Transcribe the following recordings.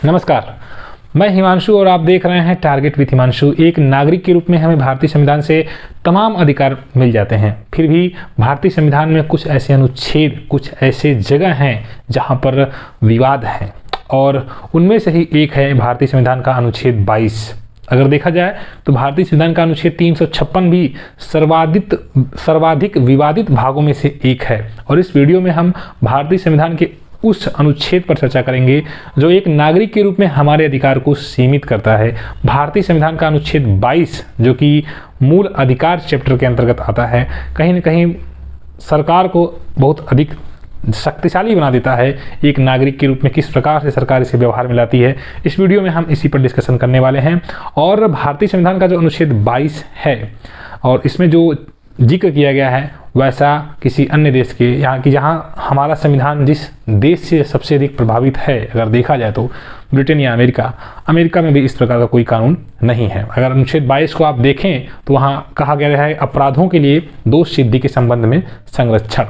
नमस्कार, मैं हिमांशु और आप देख रहे हैं टारगेट विद हिमांशु। एक नागरिक के रूप में हमें भारतीय संविधान से तमाम अधिकार मिल जाते हैं, फिर भी भारतीय संविधान में कुछ ऐसे अनुच्छेद, कुछ ऐसे जगह हैं जहां पर विवाद है और उनमें से ही एक है भारतीय संविधान का अनुच्छेद 22। अगर देखा जाए तो भारतीय संविधान का अनुच्छेद 356 भी सर्वाधिक विवादित भागों में से एक है और इस वीडियो में हम भारतीय संविधान के उस अनुच्छेद पर चर्चा करेंगे जो एक नागरिक के रूप में हमारे अधिकार को सीमित करता है। भारतीय संविधान का अनुच्छेद 22 जो कि मूल अधिकार चैप्टर के अंतर्गत आता है, कहीं न कहीं सरकार को बहुत अधिक शक्तिशाली बना देता है। एक नागरिक के रूप में किस प्रकार से सरकार इसे व्यवहार में लाती है, इस वीडियो में हम इसी पर डिस्कशन करने वाले हैं। और भारतीय संविधान का जो अनुच्छेद 22 है और इसमें जो जिक्र किया गया है वैसा किसी अन्य देश के यहाँ की, जहाँ हमारा संविधान जिस देश से सबसे अधिक प्रभावित है, अगर देखा जाए तो ब्रिटेन या अमेरिका में भी इस प्रकार का कोई कानून नहीं है। अगर अनुच्छेद 22 को आप देखें तो वहाँ कहा गया है अपराधों के लिए दोष सिद्धि के संबंध में संरक्षण।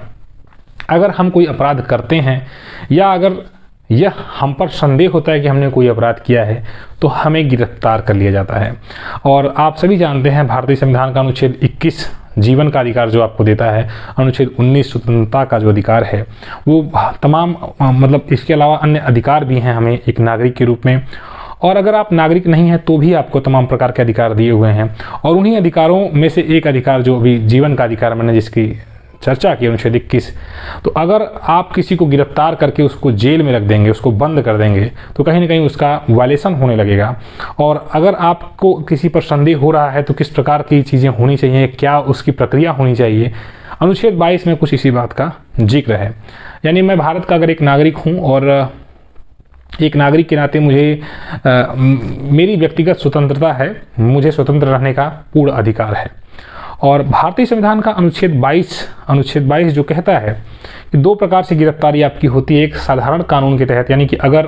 अगर हम कोई अपराध करते हैं या अगर यह हम पर संदेह होता है कि हमने कोई अपराध किया है तो हमें गिरफ्तार कर लिया जाता है। और आप सभी जानते हैं भारतीय संविधान का अनुच्छेद 21 जीवन का अधिकार जो आपको देता है, अनुच्छेद 19 स्वतंत्रता का जो अधिकार है, वो तमाम मतलब इसके अलावा अन्य अधिकार भी हैं हमें एक नागरिक के रूप में। और अगर आप नागरिक नहीं हैं तो भी आपको तमाम प्रकार के अधिकार दिए हुए हैं और उन्हीं अधिकारों में से एक अधिकार जो अभी जीवन का अधिकार मैंने जिसकी चर्चा की, अनुच्छेद 21, तो अगर आप किसी को गिरफ्तार करके उसको जेल में रख देंगे, उसको बंद कर देंगे, तो कहीं ना कहीं उसका वायलेशन होने लगेगा। और अगर आपको किसी पर संदेह हो रहा है तो किस प्रकार की चीज़ें होनी चाहिए, क्या उसकी प्रक्रिया होनी चाहिए, अनुच्छेद 22 में कुछ इसी बात का जिक्र है। यानी मैं भारत का अगर एक नागरिक हूँ और एक नागरिक के नाते मुझे मेरी व्यक्तिगत स्वतंत्रता है, मुझे स्वतंत्र रहने का पूर्ण अधिकार है। और भारतीय संविधान का अनुच्छेद 22 जो कहता है कि दो प्रकार से गिरफ्तारी आपकी होती है। एक साधारण कानून के तहत, यानी कि अगर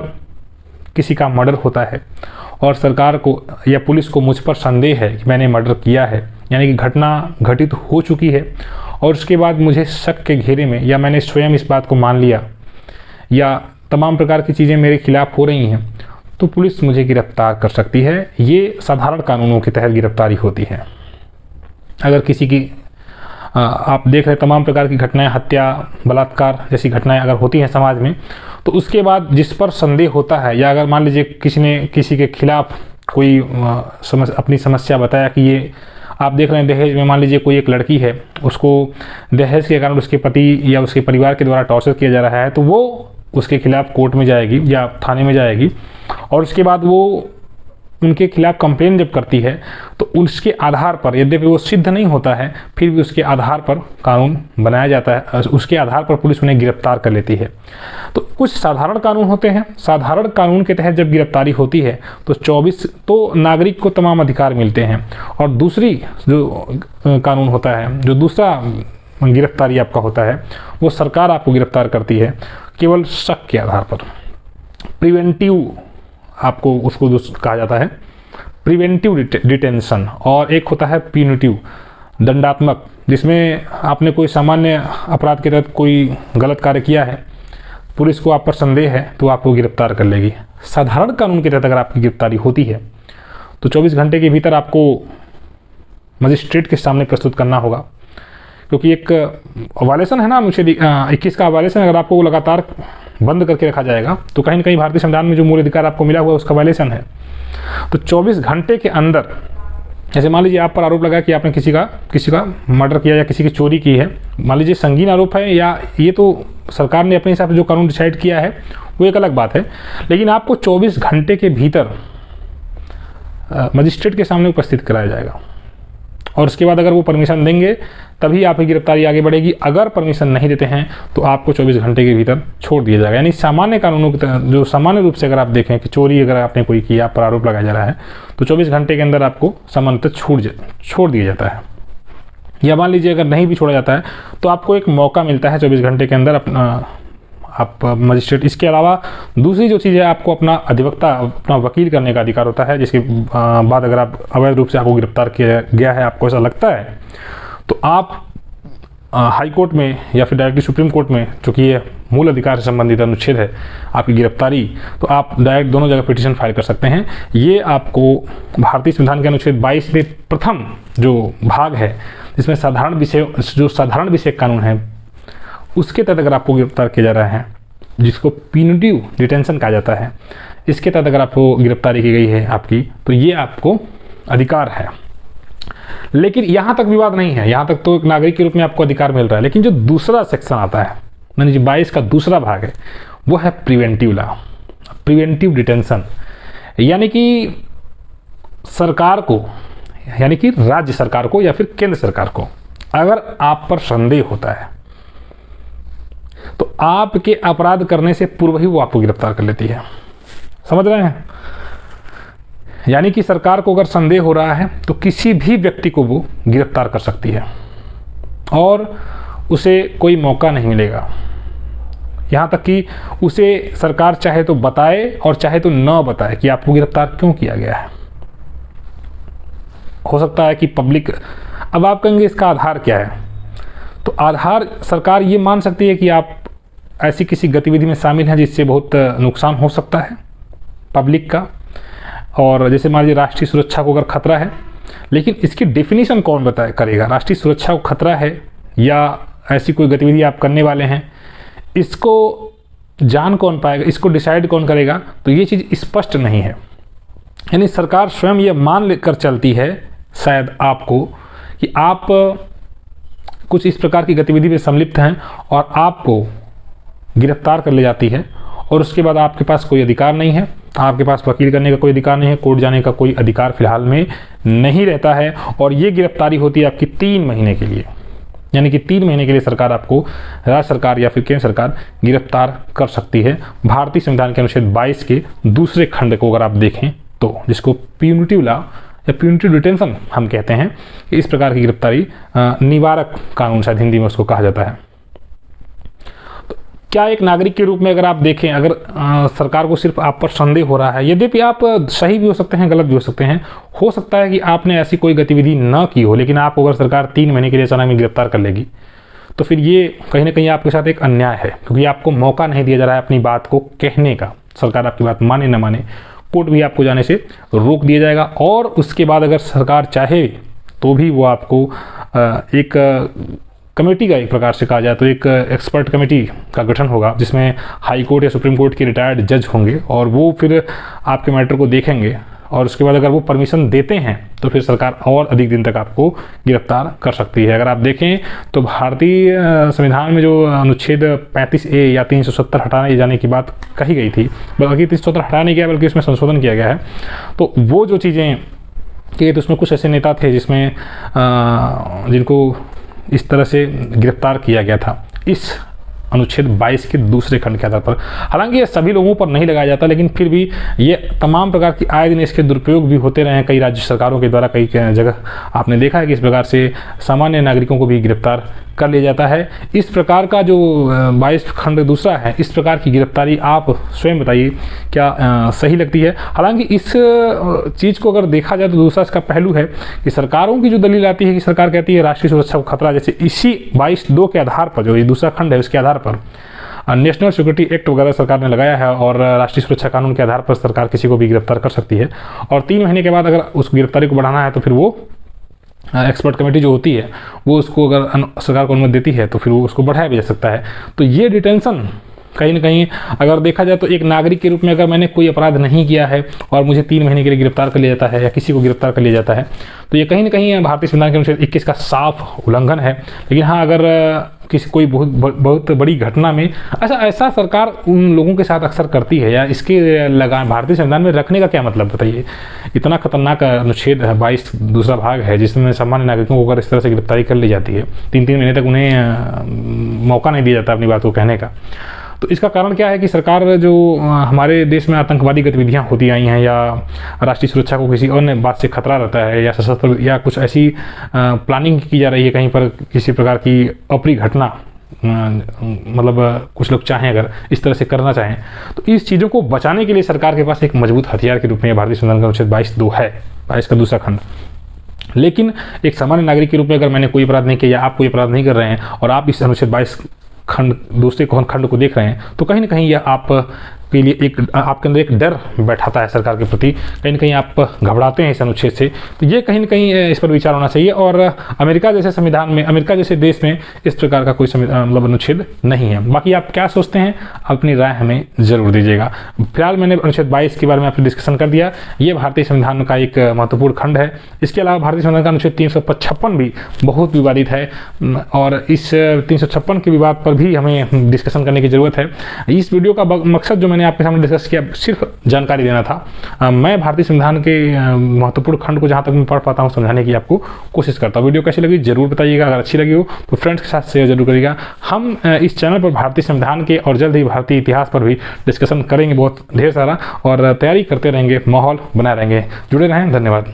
किसी का मर्डर होता है और सरकार को या पुलिस को मुझ पर संदेह है कि मैंने मर्डर किया है, यानी कि घटना घटित हो चुकी है और उसके बाद मुझे शक के घेरे में या मैंने स्वयं इस बात को मान लिया या तमाम प्रकार की चीज़ें मेरे खिलाफ हो रही हैं, तो पुलिस मुझे गिरफ्तार कर सकती है। ये साधारण कानूनों के तहत गिरफ्तारी होती है। अगर किसी की आप देख रहे तमाम प्रकार की घटनाएं, हत्या, बलात्कार जैसी घटनाएं अगर होती हैं समाज में, तो उसके बाद जिस पर संदेह होता है या अगर मान लीजिए किसी ने किसी के खिलाफ कोई अपनी समस्या बताया कि ये आप देख रहे हैं दहेज में, मान लीजिए कोई एक लड़की है, उसको दहेज के कारण उसके पति या उसके परिवार के द्वारा टॉर्चर किया जा रहा है, तो वो उसके खिलाफ कोर्ट में जाएगी या थाने में जाएगी और उसके बाद वो उनके खिलाफ कंप्लेन जब करती है तो उसके आधार पर, यद्यपि वो सिद्ध नहीं होता है, फिर भी उसके आधार पर कानून बनाया जाता है, उसके आधार पर पुलिस उन्हें गिरफ्तार कर लेती है। तो कुछ साधारण कानून होते हैं, साधारण कानून के तहत जब गिरफ्तारी होती है तो नागरिक को तमाम अधिकार मिलते हैं। और दूसरी जो कानून होता है, जो दूसरा गिरफ्तारी आपका होता है, वो सरकार आपको गिरफ्तार करती है केवल शक के आधार पर। प्रिवेंटिव आपको उसको कहा जाता है प्रिवेंटिव डिटेंशन, और एक होता है प्यूनिटिव दंडात्मक, जिसमें आपने कोई सामान्य अपराध के तहत कोई गलत कार्य किया है, पुलिस को आप पर संदेह है तो आपको गिरफ्तार कर लेगी। साधारण कानून के तहत अगर आपकी गिरफ्तारी होती है तो 24 घंटे के भीतर आपको मजिस्ट्रेट के सामने प्रस्तुत करना होगा, क्योंकि एक वायलेशन है ना, अनुच्छेद 21 का वायलेशन। अगर आपको लगातार बंद करके रखा जाएगा तो कहीं ना कहीं भारतीय संविधान में जो मूल अधिकार आपको मिला हुआ है उसका वायलेशन है। तो 24 घंटे के अंदर, जैसे मान लीजिए आप पर आरोप लगा कि आपने किसी का मर्डर किया या किसी की चोरी की है, मान लीजिए संगीन आरोप है, या ये तो सरकार ने अपने हिसाब से जो कानून डिसाइड किया है वो एक अलग बात है, लेकिन आपको 24 घंटे के भीतर मजिस्ट्रेट के सामने उपस्थित कराया जाएगा और उसके बाद अगर वो परमिशन देंगे तभी आपकी गिरफ्तारी आगे बढ़ेगी। अगर परमिशन नहीं देते हैं तो आपको 24 घंटे के भीतर छोड़ दिया जाएगा। यानी सामान्य कानूनों की जो सामान्य रूप से अगर आप देखें कि चोरी अगर आपने कोई किया, आप पर आरोप लगाया जा रहा है, तो 24 घंटे के अंदर आपको सामान्यतः छोड़ दिया जाता है। या मान लीजिए अगर नहीं भी छोड़ा जाता है तो आपको एक मौका मिलता है 24 घंटे के अंदर आप मजिस्ट्रेट। इसके अलावा दूसरी जो चीज़ है, आपको अपना अधिवक्ता, अपना वकील करने का अधिकार होता है, जिसके बाद अगर आप अवैध रूप से आपको गिरफ्तार किया गया है, आपको ऐसा लगता है, तो आप हाई कोर्ट में या फिर डायरेक्टली सुप्रीम कोर्ट में, चूँकि ये मूल अधिकार से संबंधित अनुच्छेद है आपकी गिरफ्तारी, तो आप डायरेक्ट दोनों जगह पिटीशन फाइल कर सकते हैं। ये आपको भारतीय संविधान के अनुच्छेद 22 में प्रथम जो भाग है जिसमें साधारण विषय कानून है उसके तहत अगर आपको गिरफ्तार किया जा रहा है, जिसको प्यूनिटिव डिटेंशन कहा जाता है, इसके तहत अगर आपको गिरफ्तारी की गई है आपकी, तो ये आपको अधिकार है। लेकिन यहाँ तक विवाद नहीं है, यहाँ तक तो एक नागरिक के रूप में आपको अधिकार मिल रहा है। लेकिन जो दूसरा सेक्शन आता है, यानी जो 22 का दूसरा भाग है, वो है प्रिवेंटिव लॉ, प्रिवेंटिव डिटेंशन। यानी कि सरकार को, यानी कि राज्य सरकार को या फिर केंद्र सरकार को अगर आप पर संदेह होता है तो आपके अपराध करने से पूर्व ही वो आपको गिरफ्तार कर लेती है। समझ रहे हैं? यानी कि सरकार को अगर संदेह हो रहा है तो किसी भी व्यक्ति को वो गिरफ्तार कर सकती है और उसे कोई मौका नहीं मिलेगा। यहाँ तक कि उसे सरकार चाहे तो बताए और चाहे तो न बताए कि आपको गिरफ्तार क्यों किया गया है। हो सकता है कि पब्लिक, अब आप कहेंगे इसका आधार क्या है, तो आधार सरकार ये मान सकती है कि आप ऐसी किसी गतिविधि में शामिल हैं जिससे बहुत नुकसान हो सकता है पब्लिक का, और जैसे मान लीजिए राष्ट्रीय सुरक्षा को अगर खतरा है। लेकिन इसकी डेफिनेशन कौन करेगा, राष्ट्रीय सुरक्षा को खतरा है या ऐसी कोई गतिविधि आप करने वाले हैं, इसको जान कौन पाएगा, इसको डिसाइड कौन करेगा, तो ये चीज़ स्पष्ट नहीं है। यानी सरकार स्वयं ये मान लेकर चलती है शायद आपको कि आप कुछ इस प्रकार की गतिविधि में संलिप्त हैं और आपको गिरफ्तार कर ले जाती है, और उसके बाद आपके पास कोई अधिकार नहीं है, आपके पास वकील करने का कोई अधिकार नहीं है, कोर्ट जाने का कोई अधिकार फिलहाल में नहीं रहता है, और ये गिरफ्तारी होती है आपकी 3 महीने के लिए। यानी कि 3 महीने के लिए सरकार आपको, राज्य सरकार या फिर केंद्र सरकार गिरफ्तार कर सकती है। भारतीय संविधान के अनुच्छेद 22 के दूसरे खंड को अगर आप देखें तो, जिसको प्यूनिटिव लॉ या प्यूनिटिव डिटेंशन हम कहते हैं, कि इस प्रकार की गिरफ्तारी निवारक कानून शायद हिंदी में उसको कहा जाता है। तो क्या एक नागरिक के रूप में अगर आप देखें, अगर सरकार को सिर्फ आप पर संदेह हो रहा है, यद्यपि आप सही भी हो सकते हैं, गलत भी हो सकते हैं, हो सकता है कि आपने ऐसी कोई गतिविधि न की हो, लेकिन आपको अगर सरकार 3 महीने के लिए अचानक में गिरफ्तार कर लेगी, तो फिर ये कहीं ना कहीं आपके साथ एक अन्याय है, क्योंकि आपको मौका नहीं दिया जा रहा है अपनी बात को कहने का। सरकार आपकी बात माने न माने, कोर्ट भी आपको जाने से रोक दिया जाएगा, और उसके बाद अगर सरकार चाहे तो भी वो आपको एक कमेटी का, एक प्रकार से कहा जाए तो एक एक्सपर्ट कमेटी का गठन होगा, जिसमें हाई कोर्ट या सुप्रीम कोर्ट के रिटायर्ड जज होंगे, और वो फिर आपके मैटर को देखेंगे, और उसके बाद अगर वो परमिशन देते हैं तो फिर सरकार और अधिक दिन तक आपको गिरफ्तार कर सकती है। अगर आप देखें तो भारतीय संविधान में जो अनुच्छेद 35A या 370 हटाने जाने की बात कही गई थी, बल्कि 370 हटाया नहीं गया, बल्कि उसमें संशोधन किया गया है। तो वो जो चीज़ें कि तो उसमें कुछ ऐसे नेता थे जिसमें जिनको इस तरह से गिरफ्तार किया गया था इस अनुच्छेद 22 के दूसरे खंड के आधार पर। हालांकि ये सभी लोगों पर नहीं लगाया जाता, लेकिन फिर भी ये तमाम प्रकार की आए दिन इसके दुरुपयोग भी होते रहे हैं कई राज्य सरकारों के द्वारा। कई जगह आपने देखा है कि इस प्रकार से सामान्य नागरिकों को भी गिरफ्तार कर लिया जाता है। इस प्रकार का जो 22 खंड दूसरा है, इस प्रकार की गिरफ्तारी आप स्वयं बताइए क्या सही लगती है? हालांकि इस चीज़ को अगर देखा जाए तो दूसरा इसका पहलू है कि सरकारों की जो दलील आती है कि सरकार कहती है राष्ट्रीय सुरक्षा को खतरा, जैसे इसी 22(2) के आधार पर, जो ये दूसरा खंड है उसके आधार पर नेशनल सिक्योरिटी एक्ट वगैरह सरकार ने लगाया है, और राष्ट्रीय सुरक्षा कानून के आधार पर सरकार किसी को भी गिरफ्तार कर सकती है, और 3 महीने के बाद अगर उस गिरफ्तारी को बढ़ाना है तो फिर वो एक्सपर्ट कमेटी जो होती है वो उसको अगर सरकार को अनुमति देती है तो फिर वो उसको बढ़ाया भी जा सकता है। तो ये डिटेंशन कहीं ना कहीं अगर देखा जाए तो एक नागरिक के रूप में अगर मैंने कोई अपराध नहीं किया है और मुझे 3 महीने के लिए गिरफ्तार कर लिया जाता है या किसी को गिरफ्तार कर लिया जाता है, तो ये कहीं ना कहीं भारतीय संविधान के अनुच्छेद 21 का साफ उल्लंघन है। लेकिन हाँ, अगर किसी कोई बहुत बड़ी घटना में ऐसा सरकार उन लोगों के साथ अक्सर करती है, या इसके लगा भारतीय संविधान में रखने का क्या मतलब बताइए? इतना खतरनाक अनुच्छेद है 22 दूसरा भाग है जिसमें सामान्य नागरिकों को अगर इस तरह से गिरफ्तारी कर ली जाती है, 3-3 महीने तक उन्हें मौका नहीं दिया जाता अपनी बात को कहने का। तो इसका कारण क्या है कि सरकार जो हमारे देश में आतंकवादी गतिविधियां होती आई हैं, या राष्ट्रीय सुरक्षा को किसी अन्य बात से खतरा रहता है, या सशस्त्र या कुछ ऐसी प्लानिंग की जा रही है कहीं पर किसी प्रकार की अप्रिय घटना, मतलब कुछ लोग चाहें अगर इस तरह से करना चाहें, तो इस चीज़ों को बचाने के लिए सरकार के पास एक मजबूत हथियार के रूप में भारतीय संविधान का अनुच्छेद 22(2) है, 22 का दूसरा खंड। लेकिन एक सामान्य नागरिक के रूप में अगर मैंने कोई अपराध नहीं किया या आप कोई अपराध नहीं कर रहे हैं और आप इस अनुच्छेद 22 खंड दूसरे खंड को देख रहे हैं, तो कहीं ना कहीं यह आप के लिए एक आपके अंदर एक डर बैठाता है सरकार के प्रति, कहीं ना कहीं आप घबराते हैं इस अनुच्छेद से। तो ये कहीं ना कहीं इस पर विचार होना चाहिए। और अमेरिका जैसे संविधान में, अमेरिका जैसे देश में इस प्रकार का कोई मतलब अनुच्छेद नहीं है। बाकी आप क्या सोचते हैं, अपनी राय हमें ज़रूर दीजिएगा। फिलहाल मैंने अनुच्छेद 22 के बारे में आपसे डिस्कशन कर दिया। ये भारतीय संविधान का एक महत्वपूर्ण खंड है। इसके अलावा भारतीय संविधान का अनुच्छेद 355 भी बहुत विवादित है और इस 356 के विवाद पर भी हमें डिस्कशन करने की ज़रूरत है। इस वीडियो का मकसद जो मैंने आपके सामने डिस्कस किया सिर्फ जानकारी देना था। मैं भारतीय संविधान के महत्वपूर्ण खंड को जहां तक मैं पढ़ पाता हूं समझाने की आपको कोशिश करता हूं। वीडियो कैसी लगी जरूर बताइएगा। अगर अच्छी लगी हो तो फ्रेंड्स के साथ शेयर जरूर करिएगा। हम इस चैनल पर भारतीय संविधान के और जल्द ही भारतीय इतिहास पर भी डिस्कशन करेंगे बहुत ढेर सारा, और तैयारी करते रहेंगे, माहौल बनाए रहेंगे। जुड़े रहें। धन्यवाद।